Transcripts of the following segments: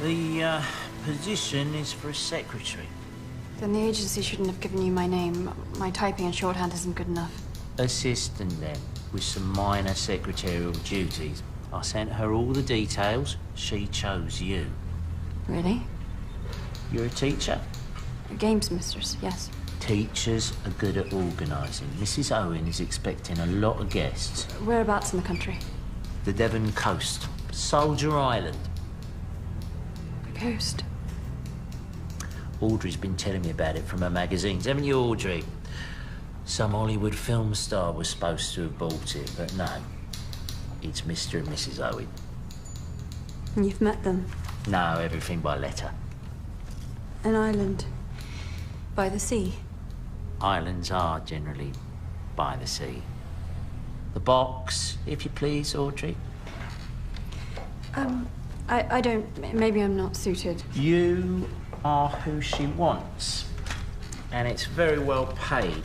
The position is for a secretary. Then the agency shouldn't have given you my name. My typing and shorthand isn't good enough. Assistant, then, with some minor secretarial duties. I sent her all the details. She chose you. Really? You're a teacher? A games mistress, yes. Teachers are good at organising. Mrs. Owen is expecting a lot of guests. Whereabouts in the country? The Devon coast. Soldier Island. The coast? Audrey's been telling me about it from her magazines. Haven't you, Audrey? Some Hollywood film star was supposed to have bought it, but no. It's Mr. and Mrs. Owen. And you've met them? No, everything by letter. An island? By the sea? Islands are generally by the sea. The box, if you please, Audrey. I don't... Maybe I'm not suited. You are who she wants. And it's very well paid.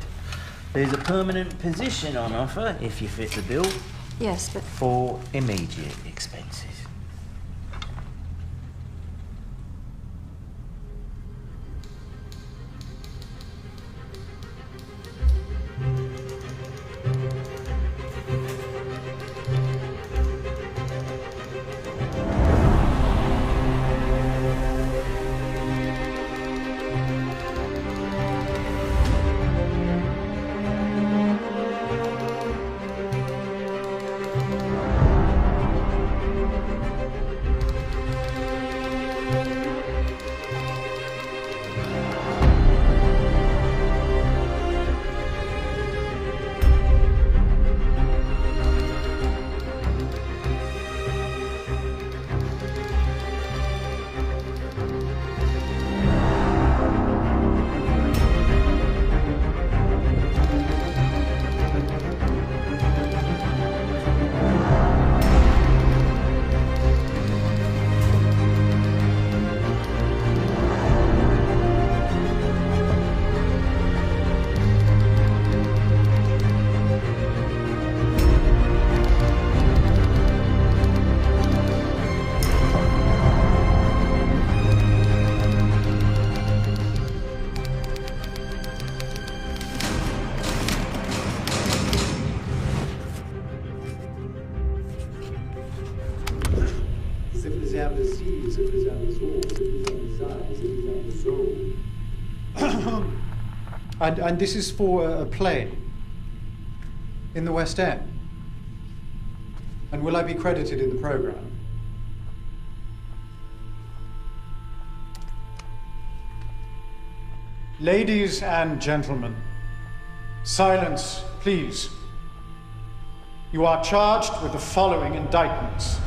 There's a permanent position on offer, if you fit the bill. Yes, but... For immediate expenses. And this is for a play in the West End. And will I be credited in the programme? Ladies and gentlemen, silence, please. You are charged with the following indictments.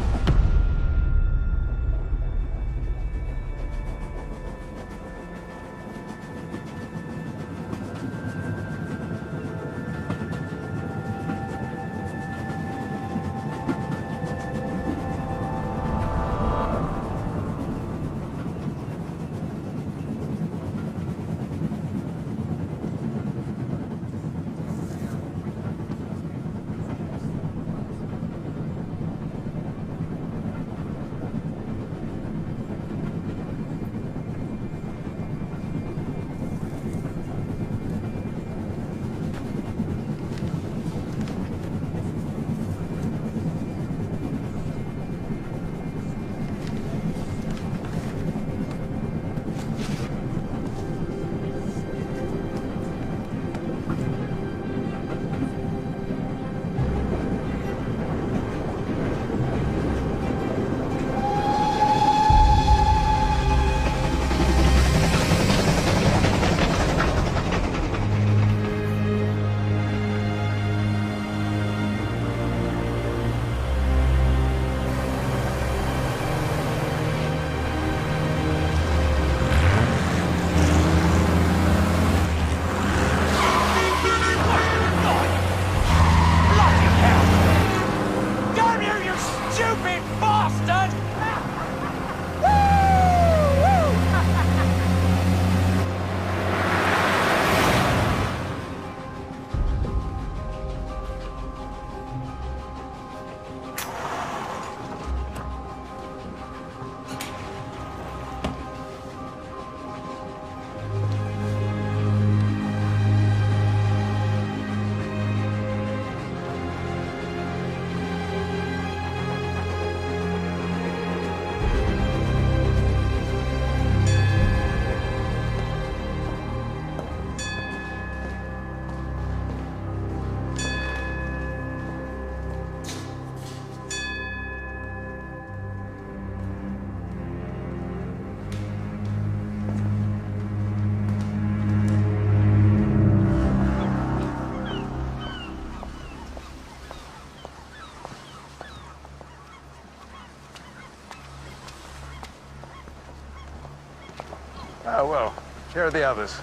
Oh, well, here are the others.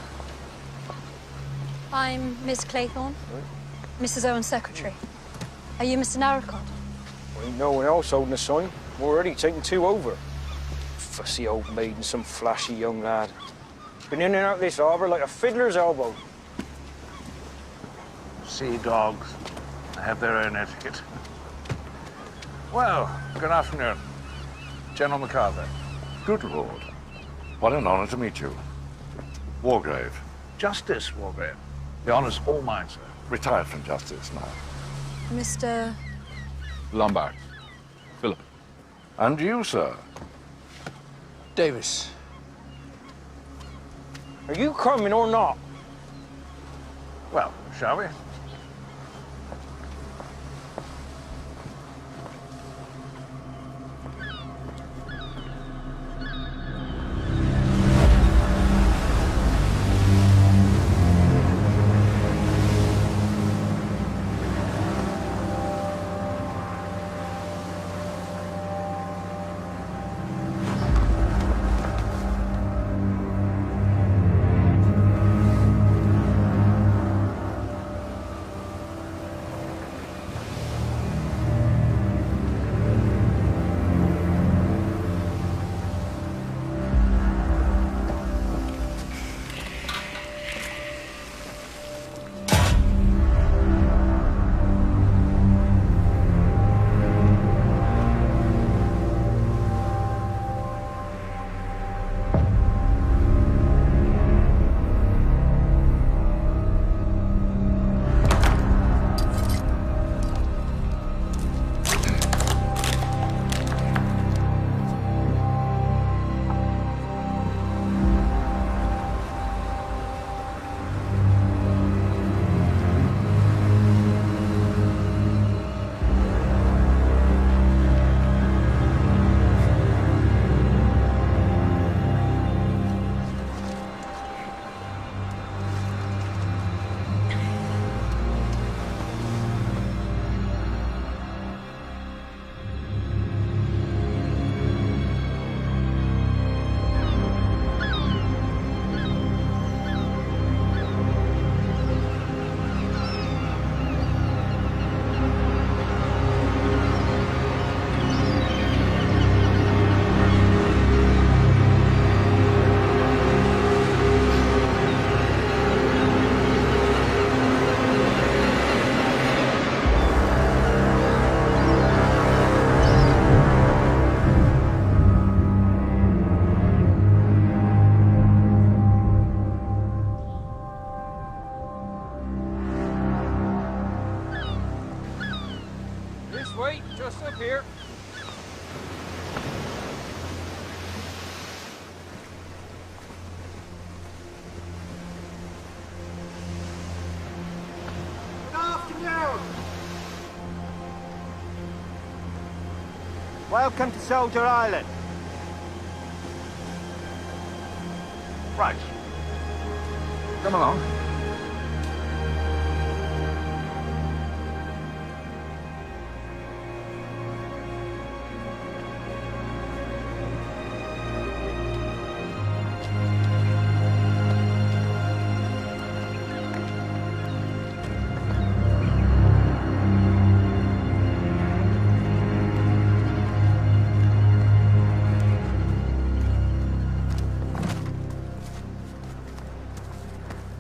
I'm Miss Claythorne, Mrs. Owen's secretary. Are you Mr. Narracott? Well, ain't no one else holding a sign. We're already taking 2 over. Fussy old maid and some flashy young lad. Been in and out this harbour like a fiddler's elbow. Sea dogs have their own etiquette. Well, good afternoon. General MacArthur. Good Lord. What an honor to meet you. Wargrave. Justice, Wargrave. The honor's all mine, sir. Retired from justice now. Mr. Lombard. Philip. And you, sir? Davis. Are you coming or not? Well, shall we? Wait, just up here. Good afternoon. Welcome to Soldier Island. Right. Come along.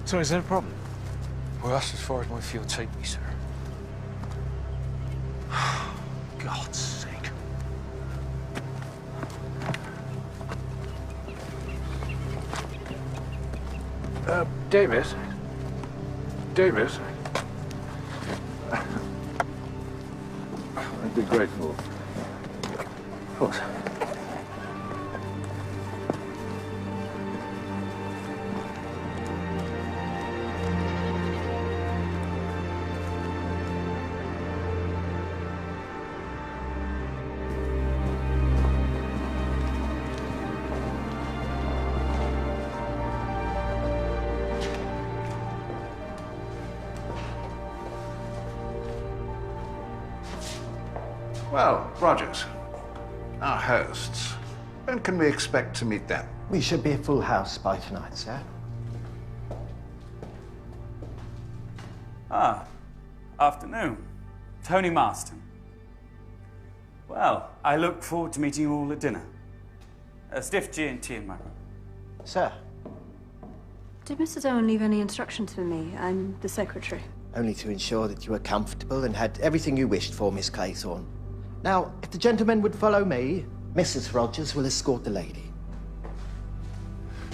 So is there a problem? Well, that's as far as my field take me, sir. God's sake. Davis? Davis? I'd be grateful. Of course. Well, Rogers, our hosts. When can we expect to meet them? We should be a full house by tonight, sir. Ah, afternoon. Tony Marston. Well, I look forward to meeting you all at dinner. A stiff G&T in my room. Sir? Did Mrs. Owen leave any instructions for me? I'm the secretary. Only to ensure that you were comfortable and had everything you wished for, Miss Claythorne. Now, if the gentlemen would follow me, Mrs. Rogers will escort the lady.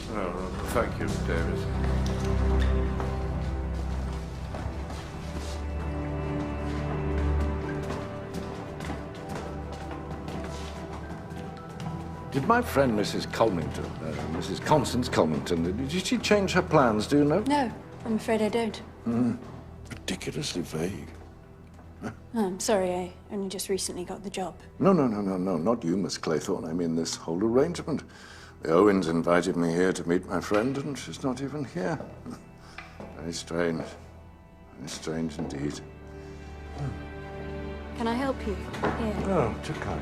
Oh, thank you, Davis. Did my friend Mrs. Mrs. Constance Culmington, did she change her plans, do you know? No, I'm afraid I don't. Ridiculously vague. Oh, I'm sorry, I only just recently got the job. No, not you, Miss Claythorne. I mean this whole arrangement. The Owens invited me here to meet my friend, and she's not even here. Very strange. Very strange indeed. Can I help you? Here. Oh, too kind.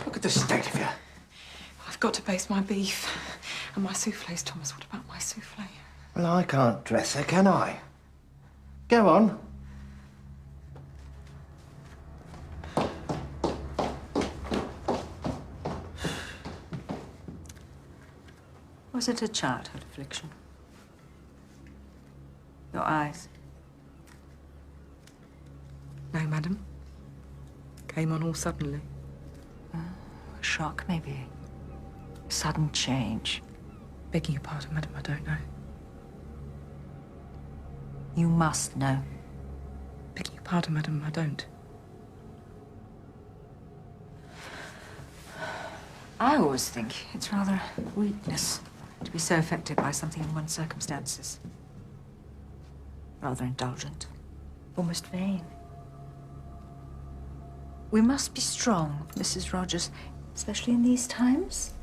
Look at the state of you. I've got to baste my beef. And my souffles, Thomas. What about my souffle? Well, I can't dress her, can I? Go on. Was it a childhood affliction? Your eyes? No, madam. Came on all suddenly. A shock, maybe. Sudden change. Begging your pardon, madam, I don't know. You must know. Begging your pardon, madam, I don't. I always think it's rather weakness to be so affected by something in one's circumstances. Rather indulgent. Almost vain. We must be strong, Mrs. Rogers, especially in these times.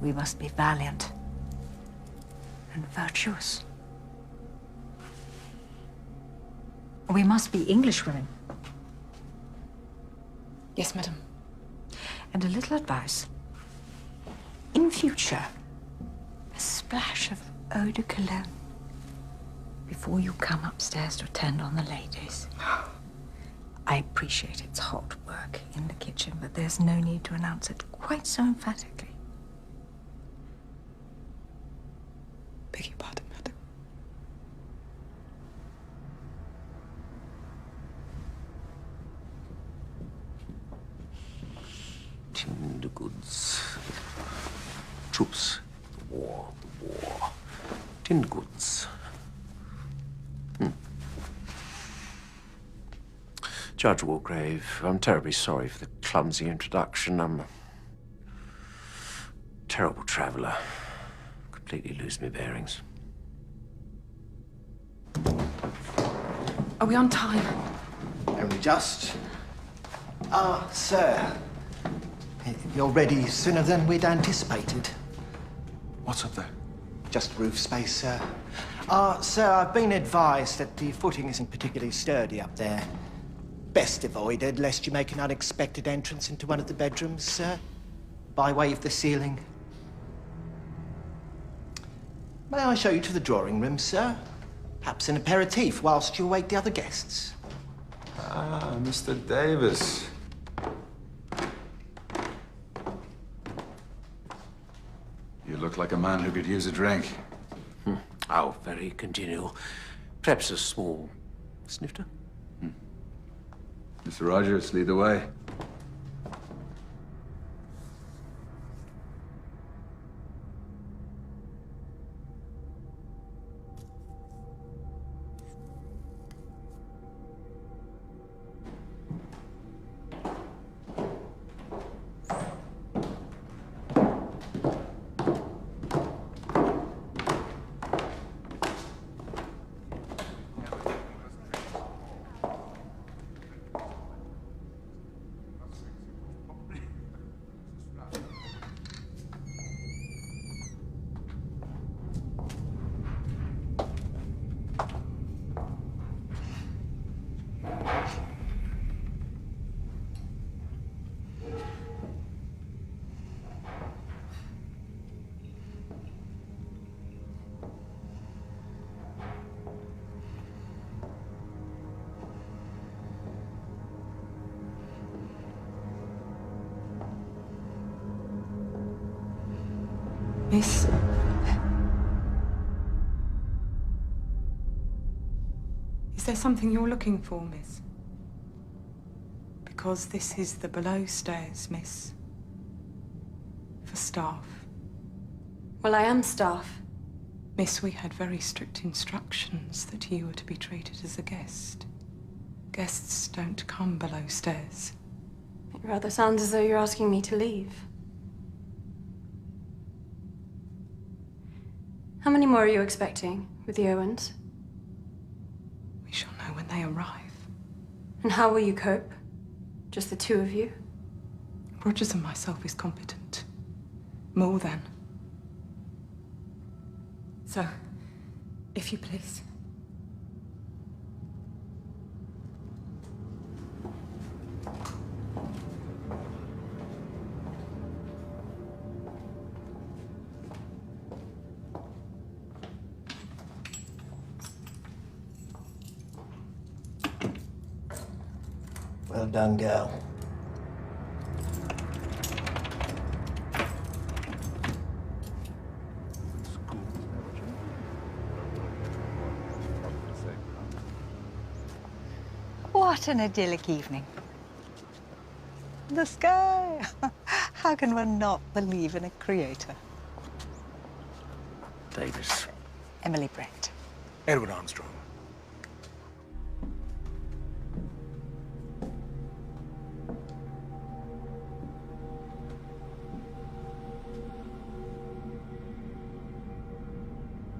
We must be valiant and virtuous. We must be Englishwomen. Yes, madam. And a little advice. In future, a splash of eau de cologne before you come upstairs to attend on the ladies. I appreciate it's hot work in the kitchen, but there's no need to announce it quite so emphatically. Beg your pardon, madam. Tinned goods. Troops. The war. Tinned goods. Judge Walgrave, I'm terribly sorry for the clumsy introduction. I'm a terrible traveller. Completely lose my bearings. Are we on time? Only just. Ah, sir. You're ready sooner than we'd anticipated. What's up there? Just roof space, sir. Sir, I've been advised that the footing isn't particularly sturdy up there. Best avoided, lest you make an unexpected entrance into one of the bedrooms, sir. By way of the ceiling. May I show you to the drawing room, sir? Perhaps an aperitif whilst you await the other guests. Ah, Mr. Davis. You look like a man who could use a drink. Oh, very congenial. Perhaps a small snifter? Mr. Rogers, lead the way. Miss? Is there something you're looking for, miss? Because this is the below stairs, miss. For staff. Well, I am staff. Miss, we had very strict instructions that you were to be treated as a guest. Guests don't come below stairs. It rather sounds as though you're asking me to leave. How many more are you expecting with the Owens? We shall know when they arrive. And how will you cope? Just the two of you? Rogers and myself is competent. More than. So, if you please. Well done, girl. What an idyllic evening. The sky. How can one not believe in a creator? Davis. Emily Brent. Edward Armstrong.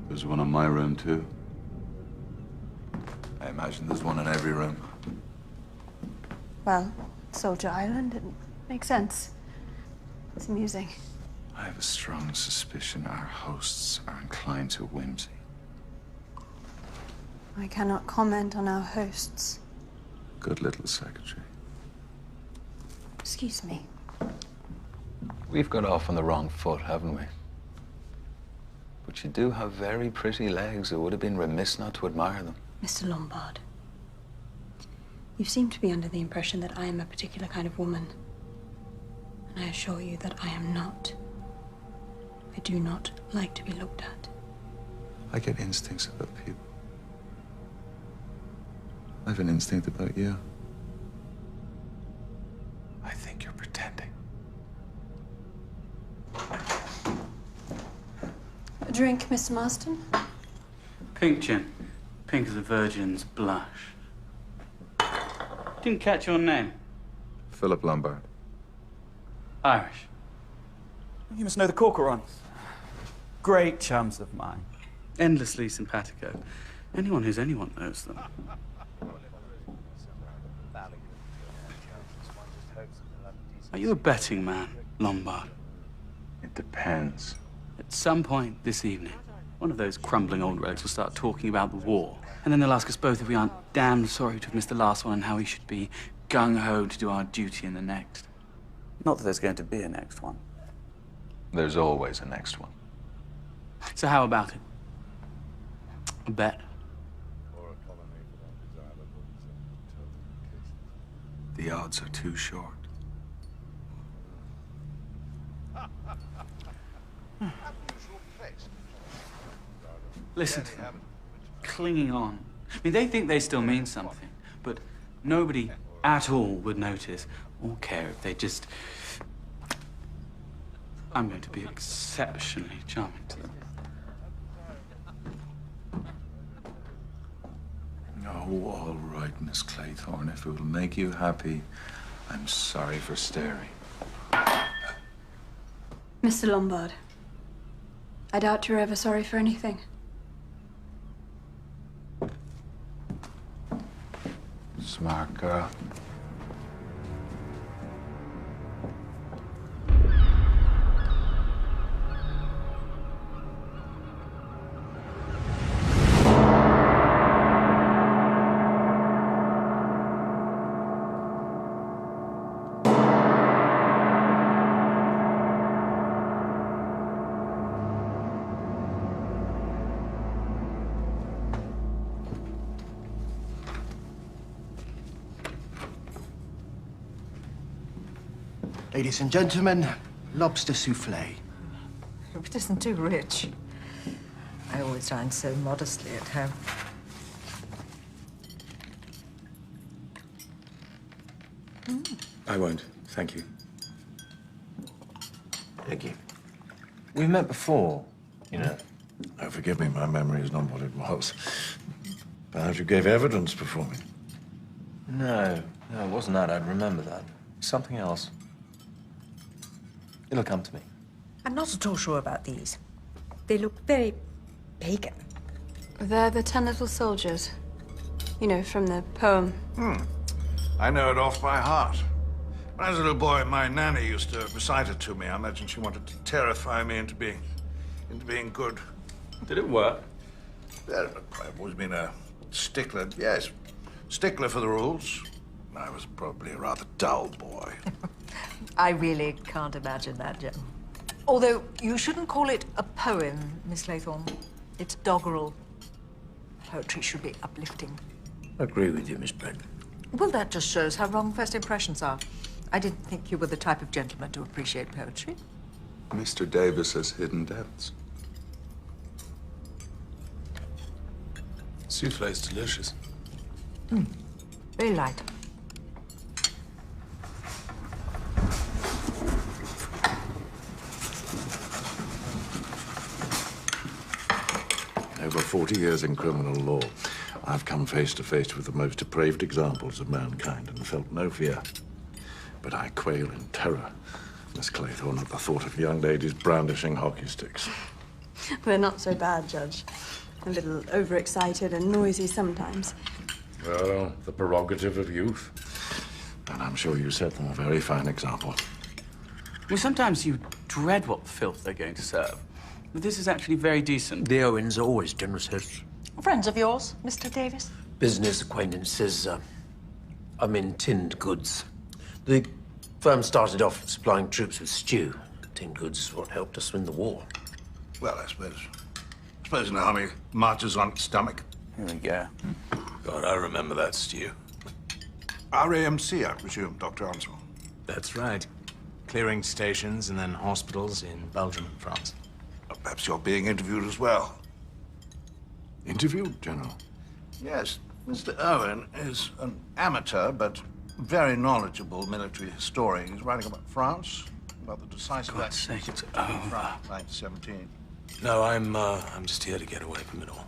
There's one in my room, too. I imagine there's one in every room. Well, Soldier Island, it makes sense. It's amusing. I have a strong suspicion our hosts are inclined to whimsy. I cannot comment on our hosts. Good little secretary. Excuse me. We've got off on the wrong foot, haven't we? But you do have very pretty legs. It would have been remiss not to admire them. Mr. Lombard, you seem to be under the impression that I am a particular kind of woman. And I assure you that I am not. I do not like to be looked at. I get instincts about people. I have an instinct about you. I think you're pretending. A drink, Mr. Marston? Pink gin. Pink as a virgin's blush. Didn't catch your name. Philip Lombard. Irish. You must know the Corcorans. Great chums of mine. Endlessly simpatico. Anyone who's anyone knows them. Are you a betting man, Lombard? It depends. At some point this evening, one of those crumbling old rogues will start talking about the war. And then they'll ask us both if we aren't damned sorry to have missed the last one and how we should be gung-ho to do our duty in the next. Not that there's going to be a next one. There's always a next one. So how about it? A bet? The odds are too short. Listen to them. Clinging on. I mean, they think they still mean something, but nobody at all would notice or care if they just... I'm going to be exceptionally charming to them. Oh, all right, Miss Claythorne. If it will make you happy, I'm sorry for staring. Mr. Lombard, I doubt you're ever sorry for anything. Smart girl. Ladies and gentlemen, lobster souffle. Hope it isn't too rich. I always dine so modestly at home. I won't, thank you. Thank you. We've met before, you know. Oh, forgive me, my memory is not what it was. Perhaps you gave evidence before me. No, it wasn't that. I'd remember that. Something else. It'll come to me. I'm not at all sure about these. They look very pagan. They're the 10 little soldiers. You know, from the poem. I know it off by heart. When I was a little boy, my nanny used to recite it to me. I imagine she wanted to terrify me into being good. Did it work? Yeah, I've always been a stickler. Yes, stickler for the rules. I was probably a rather dull boy. I really can't imagine that, Jim. Although you shouldn't call it a poem, Miss Claythorne. It's doggerel. Poetry should be uplifting. I agree with you, Miss Brent. Well, that just shows how wrong first impressions are. I didn't think you were the type of gentleman to appreciate poetry. Mr. Davis has hidden depths. Souffle's delicious. Very light. Over 40 years in criminal law, I've come face to face with the most depraved examples of mankind and felt no fear. But I quail in terror, Miss Claythorne, at the thought of young ladies brandishing hockey sticks. They're not so bad, Judge. A little overexcited and noisy sometimes. Well, the prerogative of youth. And I'm sure you set them a very fine example. Well, sometimes you dread what filth they're going to serve. But this is actually very decent. The Owens are always generous, Host. Friends of yours, Mr. Davis? Business acquaintances. I'm in tinned goods. The firm started off supplying troops with stew. Tinned goods is what helped us win the war. Well, I suppose an army marches on its stomach. Here we go. God, I remember that stew. RAMC, I presume, Dr. Armstrong. That's right. Clearing stations and then hospitals in Belgium and France. Perhaps you're being interviewed as well. Interviewed, General? Yes. Mr. Owen is an amateur but very knowledgeable military historian. He's writing about France, about the decisive action in 1917. No, I'm just here to get away from it all.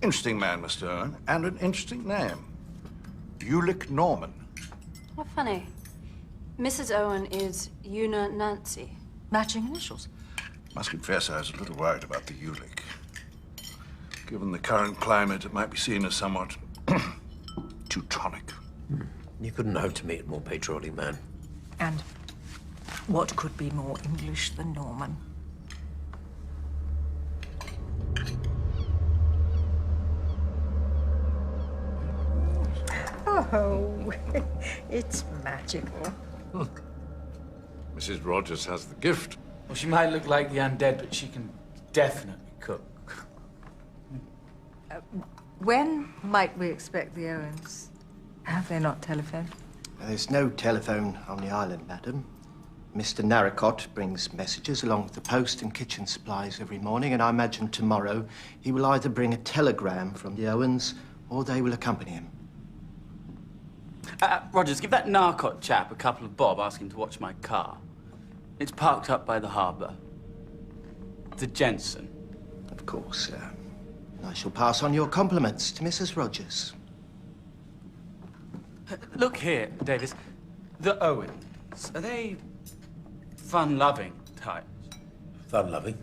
Interesting man, Mr. Owen, and an interesting name. Ulick Norman. How funny. Mrs. Owen is Una Nancy. Matching initials. Must confess I was a little worried about the Ulick. Given the current climate, it might be seen as somewhat Teutonic. You couldn't hope to meet a more patriotic man. And what could be more English than Norman? Oh, it's magical. Mrs. Rogers has the gift. Well, she might look like the undead, but she can definitely cook. When might we expect the Owens? Have they not telephoned? There's no telephone on the island, madam. Mr. Narracott brings messages along with the post and kitchen supplies every morning, and I imagine tomorrow he will either bring a telegram from the Owens or they will accompany him. Rogers, give that Narracott chap a couple of bob, ask him to watch my car. It's parked up by the harbour. The Jensen. Of course, sir. I shall pass on your compliments to Mrs. Rogers. Look here, Davis. The Owens, are they fun-loving types? Fun-loving?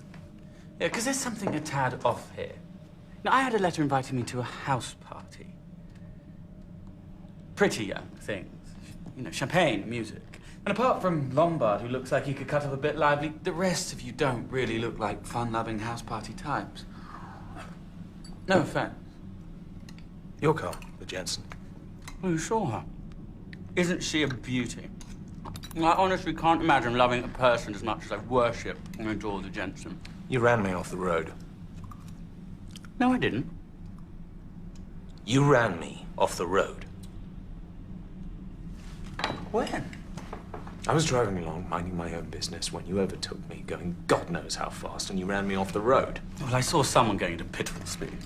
Yeah, because there's something a tad off here. Now, I had a letter inviting me to a house party. Pretty young things. You know, champagne, music. And apart from Lombard, who looks like he could cut up a bit lively, the rest of you don't really look like fun-loving house party types. No offense. Your car, the Jensen. Well, you saw her. Isn't she a beauty? I honestly can't imagine loving a person as much as I worship and adore the Jensen. You ran me off the road. No, I didn't. You ran me off the road. When? I was driving along, minding my own business, when you overtook me, going God knows how fast, and you ran me off the road. Well, I saw someone going at pitiful speed.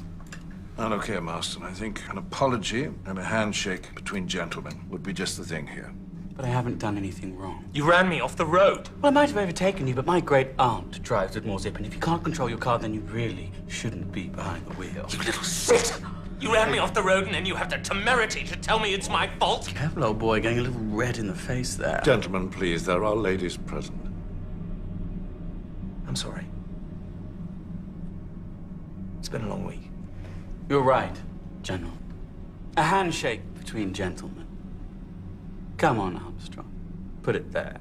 Now, look here, Marston. I think an apology and a handshake between gentlemen would be just the thing here. But I haven't done anything wrong. You ran me off the road. Well, I might have overtaken you, but my great aunt drives with more zip, and if you can't control your car, then you really shouldn't be behind the wheel. You little shit! You ran me off the road, and then you have the temerity to tell me it's my fault? Careful, old boy, getting a little red in the face there. Gentlemen, please, there are ladies present. I'm sorry. It's been a long week. You're right, General. A handshake between gentlemen. Come on, Armstrong. Put it there.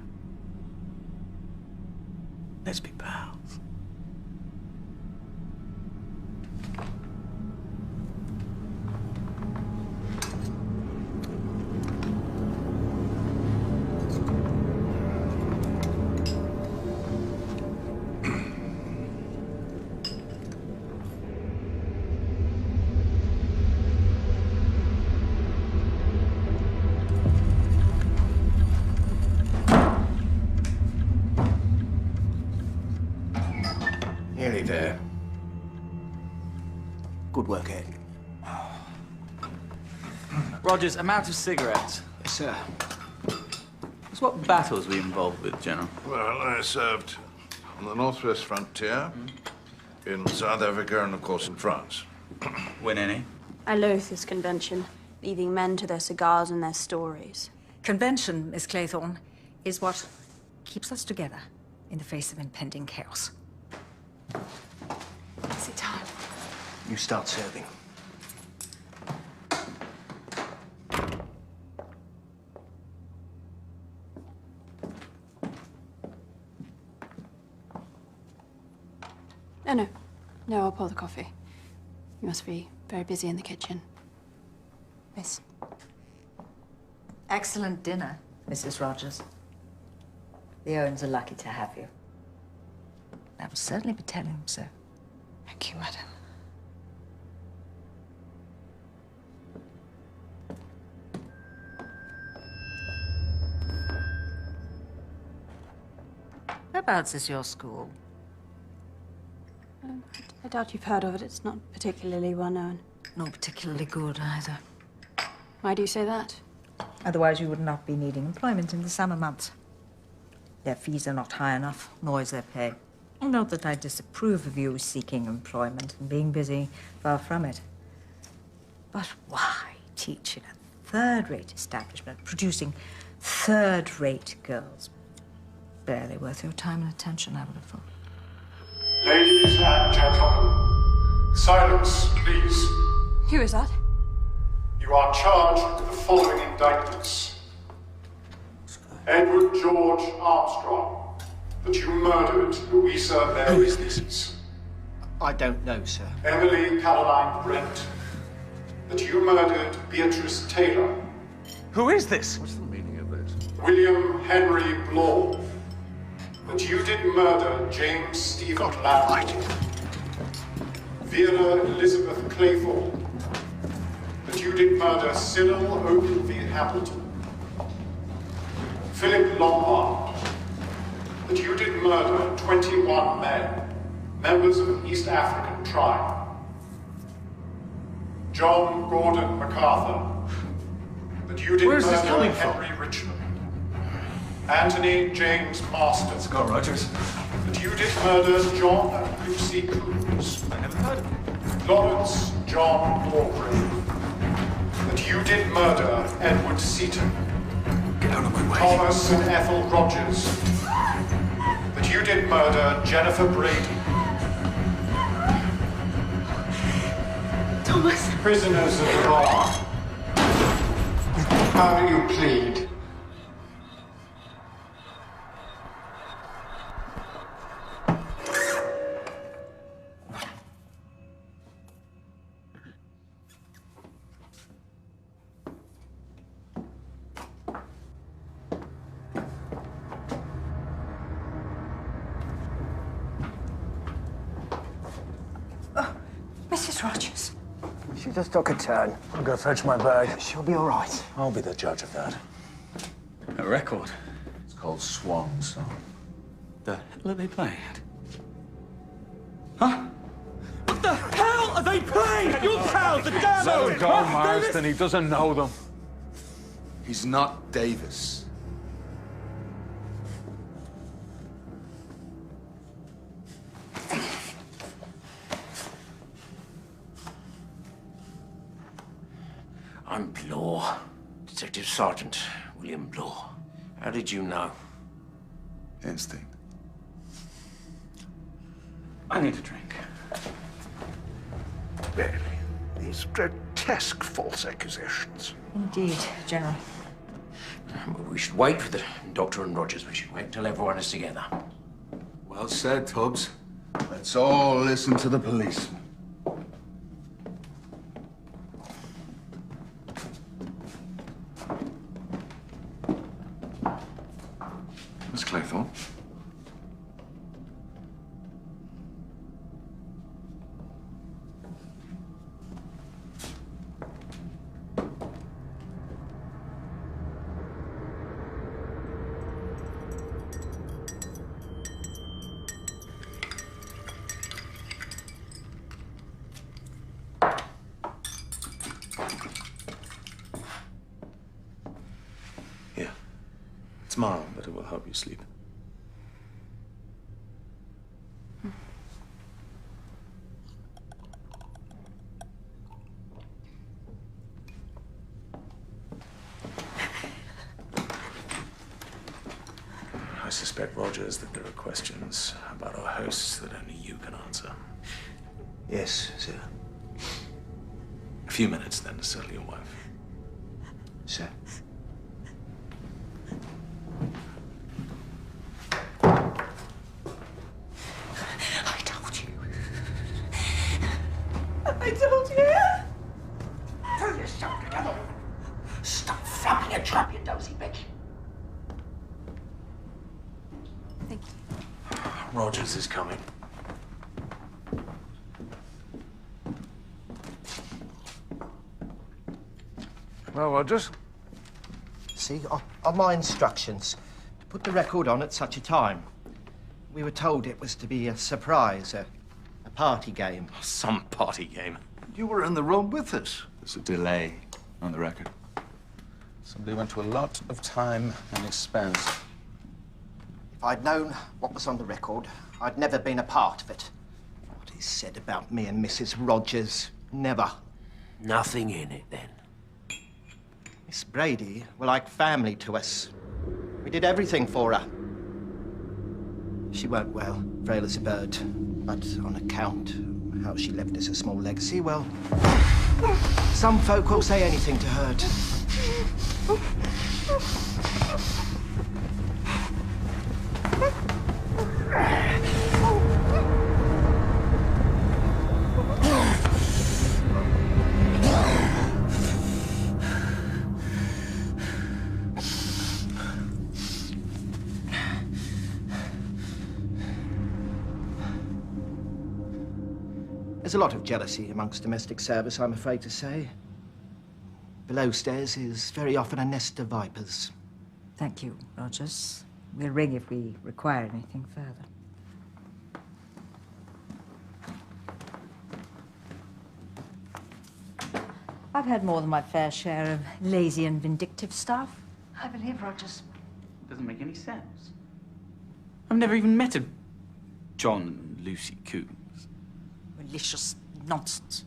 Let's be pals. Nearly there. Good work, Ed. Rogers, amount of cigarettes. Yes, sir. So what battles were you involved with, General? Well, I served on the northwest frontier, in South Africa, and of course in France. Win any? I loathe this convention, leaving men to their cigars and their stories. Convention, Miss Claythorne, is what keeps us together in the face of impending chaos. Is it time? You start serving. No, I'll pour the coffee. You must be very busy in the kitchen. Miss. Excellent dinner, Mrs. Rogers. The Owens are lucky to have you. I will certainly be telling them so. Thank you, madam. Whereabouts is your school? I doubt you've heard of it. It's not particularly well known. Not particularly good either. Why do you say that? Otherwise, you would not be needing employment in the summer months. Their fees are not high enough, nor is their pay. Not that I disapprove of you seeking employment and being busy, far from it. But why teach in a third-rate establishment, producing third-rate girls? Barely worth your time and attention, I would have thought. Ladies and gentlemen, silence, please. Who is that? You are charged with the following indictments. Edward George Armstrong, that you murdered Louisa Mary Lees. I don't know, sir. Emily Caroline Brent, that you murdered Beatrice Taylor. Who is this? What's the meaning of this? William Henry Bloor, that you did murder James Stephen Landry. Vera Elizabeth Claythorne, that you did murder Cyril Ogilvy Hamilton. Philip Lombard, that you did murder 21 men, members of an East African tribe. John Gordon MacArthur, that you did murder Henry Richmond. Anthony James Marston. Let's go, Rogers. That you did murder John and Lucy Coombs. I haven't heard of him. Lawrence John Wargrave. That you did murder Edward Seaton. Get out of my way. Thomas and Ethel Rogers. That you did murder Jennifer Brady. Thomas. Prisoners of the bar. How do you plead? Mrs. Rogers. She just took a turn. I'll go fetch my bag. She'll be all right. I'll be the judge of that. A record? It's called Swan Song. The hell are they playing? Huh? What the hell are they playing? You pals, the damn Let him go, Huh, Marston. He doesn't know them. He's not Davis. I'm Bloor. Detective Sergeant William Bloor. How did you know? Instinct. I need a drink. Really? These grotesque false accusations. Indeed, General. We should wait for the Doctor and Rogers. We should wait until everyone is together. Well said, Tubbs. Let's all listen to the policeman. Miss Claythorne? Here. It's mild, but it will help you sleep. I suspect, Rogers, that there are questions about our hosts that only you can answer. Yes, sir. A few minutes, then, to settle your wife. Sir. I told in a trap, you dozy bitch. Thank you. Rogers is coming. Well, Rogers? See, on my instructions, to put the record on at such a time. We were told it was to be a surprise, a party game. Some party game. You were in the room with us. There's a delay on the record. Somebody went to a lot of time and expense. If I'd known what was on the record, I'd never been a part of it. What is said about me and Mrs. Rogers, never. Nothing in it, then. Miss Brady were like family to us. We did everything for her. She weren't well, frail as a bird. But on account of how she left us a small legacy, well, some folk will say anything to hurt. There's a lot of jealousy amongst domestic service, I'm afraid to say. Below stairs is very often a nest of vipers. Thank you, Rogers. We'll ring if we require anything further. I've had more than my fair share of lazy and vindictive staff, I believe, Rogers. Doesn't make any sense. I've never even met a John and Lucy Coombs. Malicious nonsense.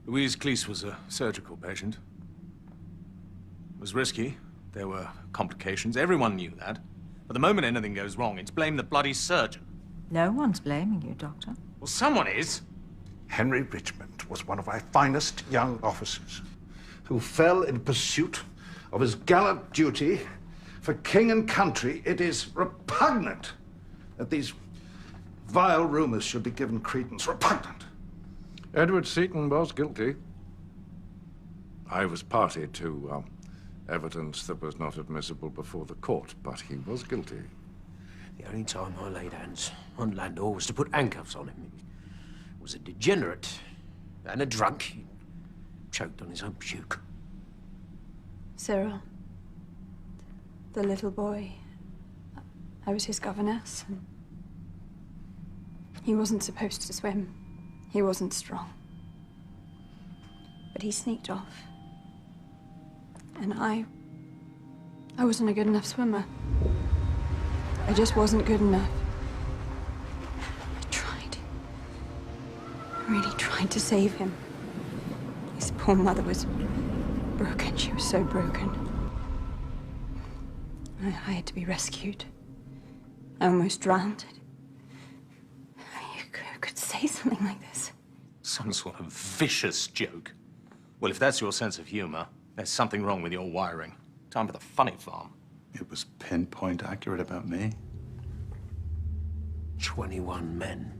Louise Cleese was a surgical patient. It was risky. There were complications. Everyone knew that. But the moment anything goes wrong, it's blame the bloody surgeon. No one's blaming you, Doctor. Well, someone is. Henry Richmond was one of our finest young officers who fell in pursuit of his gallant duty for king and country. It is repugnant that these vile rumors should be given credence. Repugnant. Edward Seton was guilty. I was party to evidence that was not admissible before the court, but he was guilty. The only time I laid hands on Landor was to put handcuffs on him. He was a degenerate and a drunk. He choked on his own puke. Cyril, the little boy, I was his governess. And he wasn't supposed to swim. He wasn't strong. But he sneaked off. And I wasn't a good enough swimmer. I just wasn't good enough. I tried. I really tried to save him. His poor mother was broken. She was so broken. I had to be rescued. I almost drowned. You could say something like this. Some sort of vicious joke. Well, if that's your sense of humor, there's something wrong with your wiring. Time for the funny farm. It was pinpoint accurate about me. 21 men.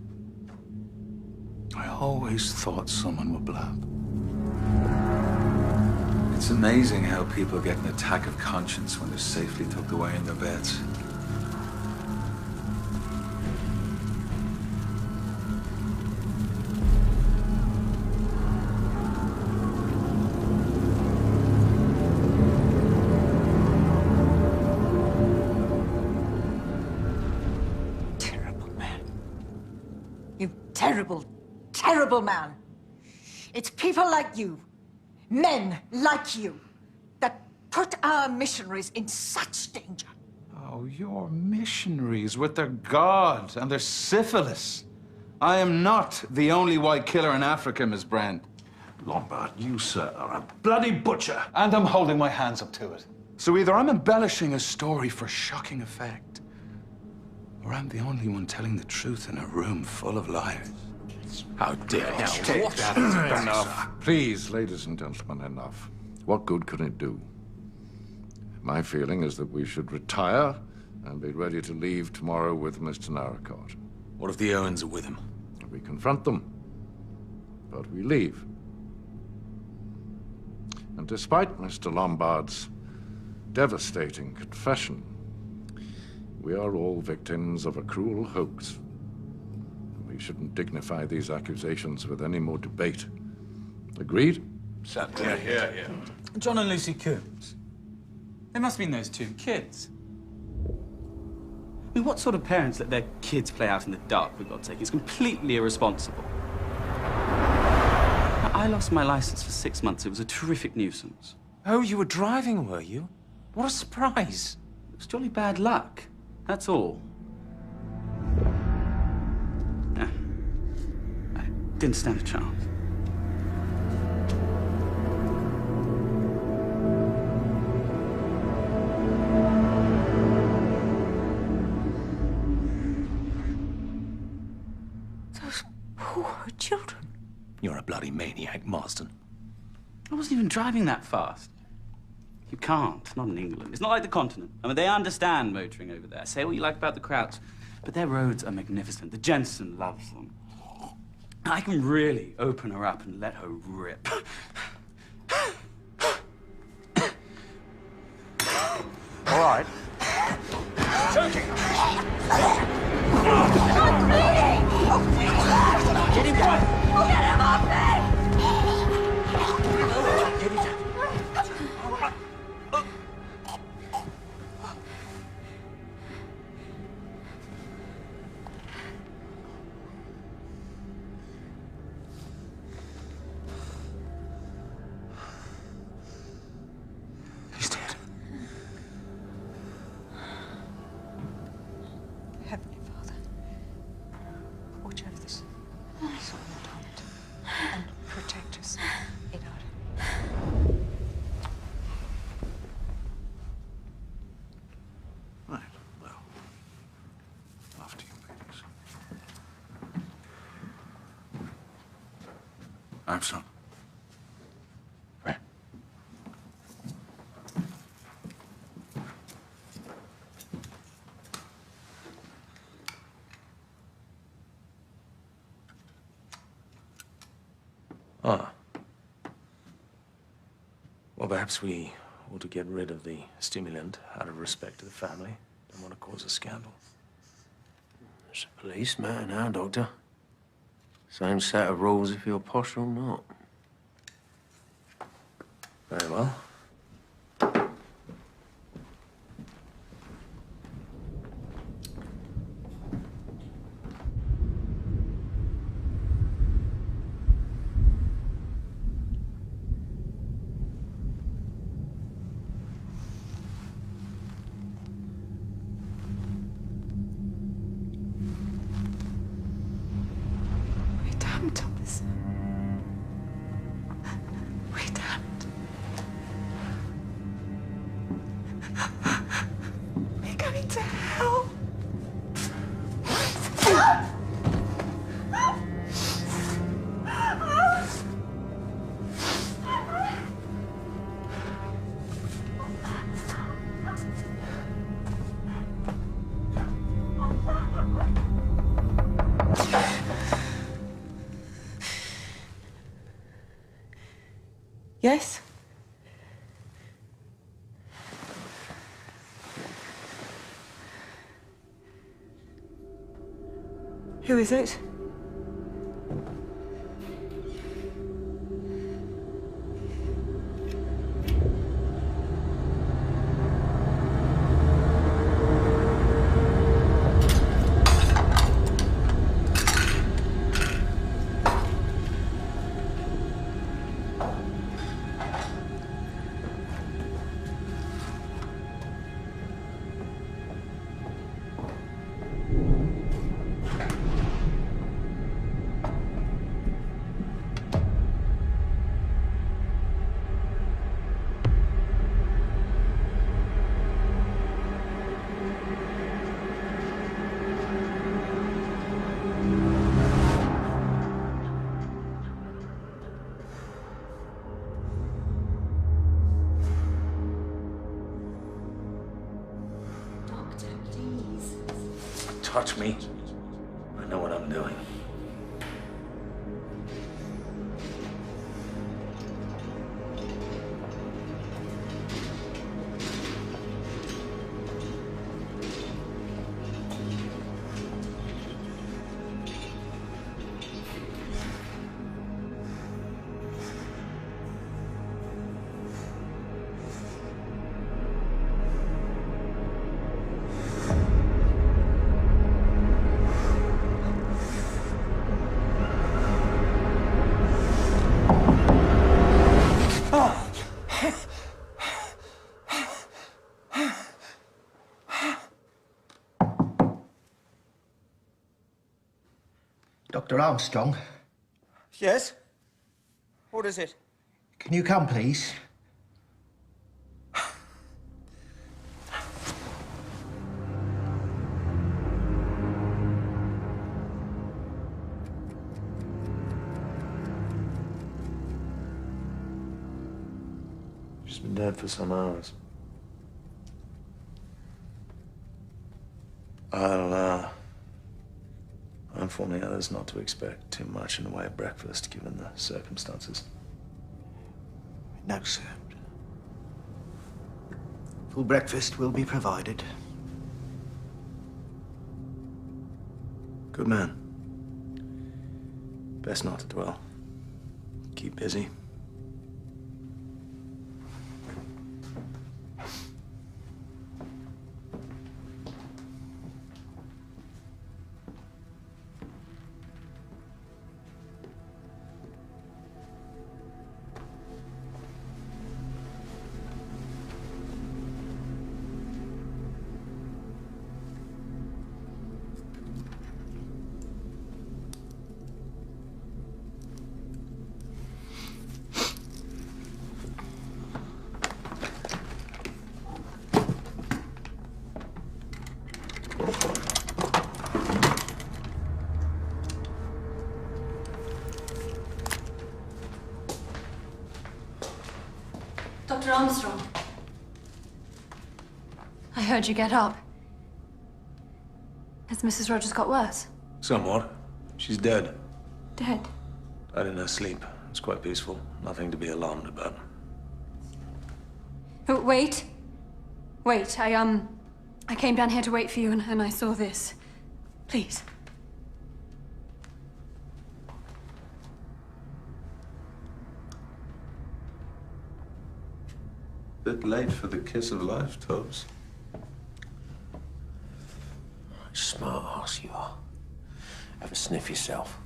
I always thought someone would blab. It's amazing how people get an attack of conscience when they're safely tucked away in their beds. Terrible, terrible man. It's people like you, men like you, that put our missionaries in such danger. Oh, your missionaries with their God and their syphilis. I am not the only white killer in Africa, Miss Brent. Lombard, you, sir, are a bloody butcher. And I'm holding my hands up to it. So either I'm embellishing a story for shocking effect, or I'm the only one telling the truth in a room full of liars. How dare you? Take that as enough. Please, ladies and gentlemen, enough. What good can it do? My feeling is that we should retire and be ready to leave tomorrow with Mr. Narracott. What if the Owens are with him? We confront them, but we leave. And despite Mr. Lombard's devastating confession, we are all victims of a cruel hoax. We shouldn't dignify these accusations with any more debate. Agreed? Certainly. Yeah. John and Lucy Coombs. They must have been those two kids. I mean, what sort of parents let their kids play out in the dark, for God's sake? It's completely irresponsible. I lost my license for 6 months. It was a terrific nuisance. Oh, you were driving, were you? What a surprise. It was jolly bad luck. That's all. I didn't stand a chance. Those poor children. You're a bloody maniac, Marston. I wasn't even driving that fast. You can't, not in England. It's not like the continent. I mean, they understand motoring over there. Say what you like about the crowds, but their roads are magnificent. The Jensen loves them. I can really open her up and let her rip. All right. Choking! I'm bleeding! Get him down! Get him off me! Get him down. He's dead. Heavenly Father, watch over this solemn atonement and protect us in our... Right, well, after you, ladies. Armstrong. Ah. Well, perhaps we ought to get rid of the stimulant out of respect to the family. Don't want to cause a scandal. It's a police matter now, Doctor. Same set of rules if you're posh or not. Very well. We're damned, Thomas. We're damned. We're going to hell. Yes? Who is it? Touch me. I know what I'm doing. Dr. Armstrong, Yes? What is it? can you come, please? She's been dead for some hours. I'll inform the others not to expect too much in the way of breakfast, given the circumstances. No, sir. Full breakfast will be provided. Good man. Best not to dwell. Keep busy. Dr. Armstrong. I heard you get up. Has Mrs. Rogers got worse? Somewhat. She's dead. Dead? Died in her sleep. It's quite peaceful. Nothing to be alarmed about. Oh, wait. Wait, I came down here to wait for you and I saw this. Please. Bit late for the kiss of life, Tubbs. Smart ass you are. Have a sniff yourself.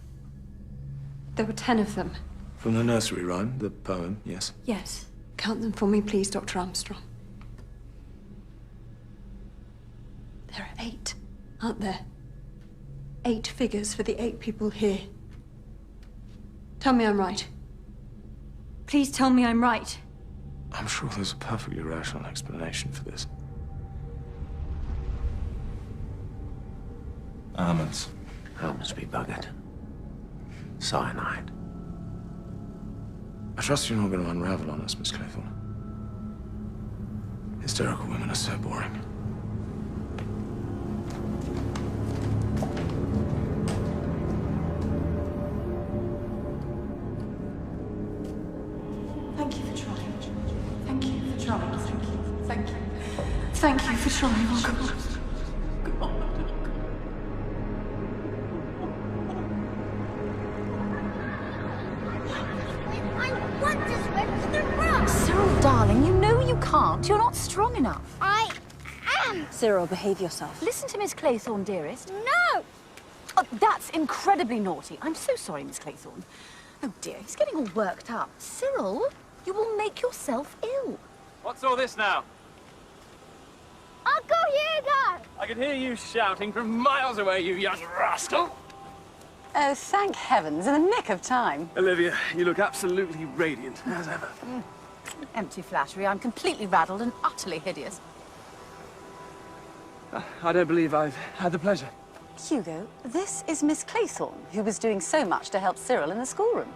There were 10 of them. From the nursery rhyme, the poem, yes. Yes. Count them for me, please, Dr. Armstrong. There are 8, aren't there? 8 figures for the 8 people here. Tell me I'm right. Please tell me I'm right. I'm sure there's a perfectly rational explanation for this. Almonds. Almonds be buggered. Cyanide. I trust you're not going to unravel on us, Miss Claythorne. Hysterical women are so boring. Thank you for trying. Thank you for trying. Thank you. Thank you. Thank you for trying. Oh, come on. Cyril, darling, you know you can't. You're not strong enough. I am. Cyril, behave yourself. Listen to Miss Claythorne, dearest. No! Oh, that's incredibly naughty. I'm so sorry, Miss Claythorne. Oh, dear, he's getting all worked up. Cyril, you will make yourself ill. What's all this now? Uncle Hugo! I could hear you shouting from miles away, you young rascal. Oh, thank heavens, in the nick of time. Olivia, you look absolutely radiant, as ever. Empty flattery. I'm completely rattled and utterly hideous. I don't believe I've had the pleasure. Hugo, this is Miss Claythorne, who was doing so much to help Cyril in the schoolroom.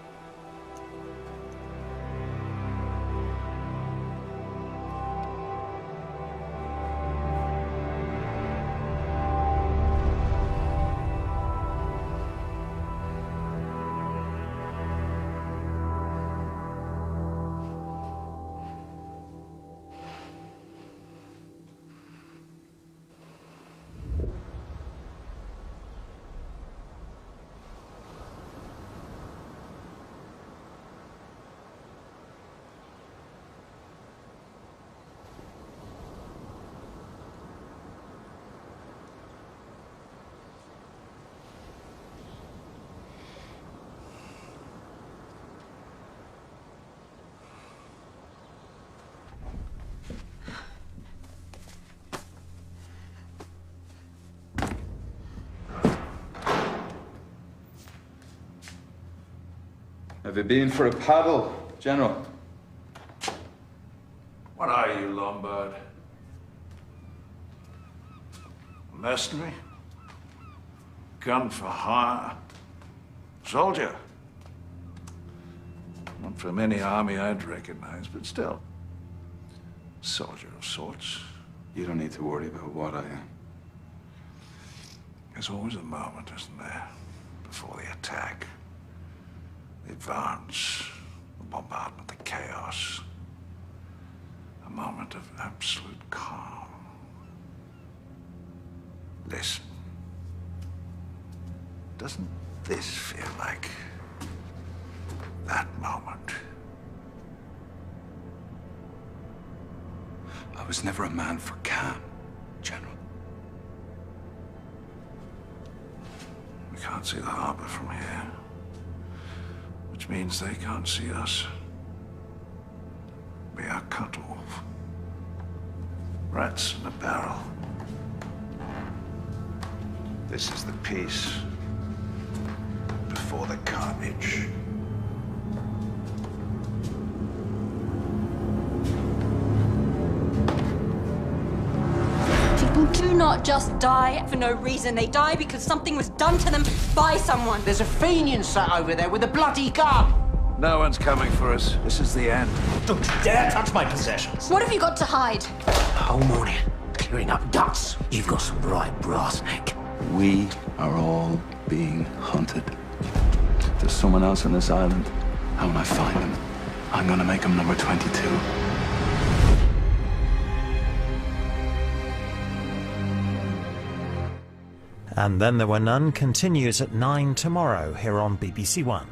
Have you been for a paddle, General? What are you, Lombard? Mercenary? Gun for hire? Soldier? Not from any army I'd recognize, but still. Soldier of sorts. You don't need to worry about what I am. There's always a moment, isn't there? Before the attack. The advance, the bombardment, the chaos. A moment of absolute calm. Listen. Doesn't this feel like that moment? I was never a man for calm, General. We can't see the harbor from here. Which means they can't see us. We are cut off. Rats in a barrel. This is the peace before the carnage. People do not just die for no reason. They die because something was done to them by someone. There's a Fenian sat over there with a bloody gun. No one's coming for us. This is the end. Don't you dare touch my possessions. What have you got to hide? Whole morning, clearing up guts. You've got some right brass neck. We are all being hunted. There's someone else on this island. And when I find him, I'm gonna make him number 22. And Then There Were None continues at 9 tomorrow here on BBC One.